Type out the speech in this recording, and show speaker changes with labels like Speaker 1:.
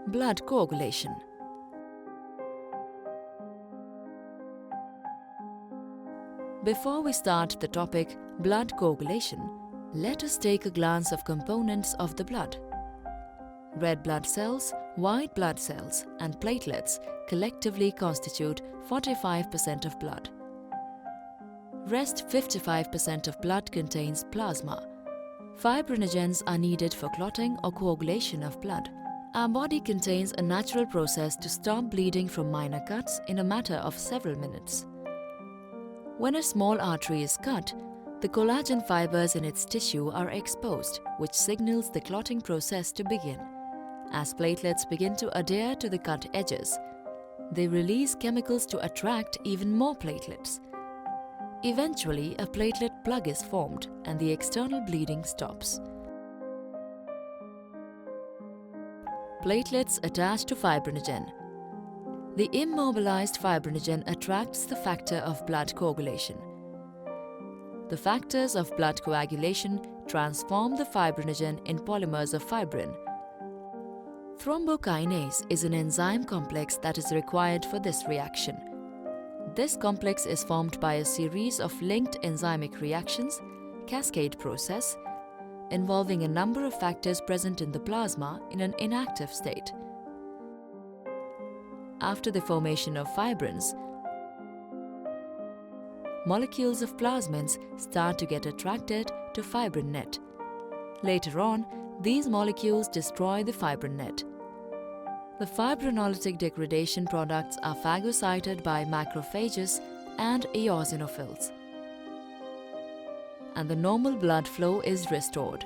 Speaker 1: Blood coagulation. Before we start the topic blood coagulation, let us take a glance of components of the blood. Red blood cells, white blood cells, and platelets collectively constitute 45% of blood. Rest 55% of blood contains plasma. Fibrinogens are needed for clotting or coagulation of blood. Our body contains a natural process to stop bleeding from minor cuts in a matter of several minutes. When a small artery is cut, the collagen fibers in its tissue are exposed, which signals the clotting process to begin. As platelets begin to adhere to the cut edges, they release chemicals to attract even more platelets. Eventually, a platelet plug is formed and the external bleeding stops. Platelets attach to fibrinogen. The immobilized fibrinogen attracts the factor of blood coagulation. The factors of blood coagulation transform the fibrinogen in polymers of fibrin. Thrombokinase is an enzyme complex that is required for this reaction. This complex is formed by a series of linked enzymic reactions, cascade process, involving a number of factors present in the plasma in an inactive state. After the formation of fibrins, molecules of plasmins start to get attracted to fibrin net. Later on, these molecules destroy the fibrin net. The fibrinolytic degradation products are phagocyted by macrophages and eosinophils, and the normal blood flow is restored.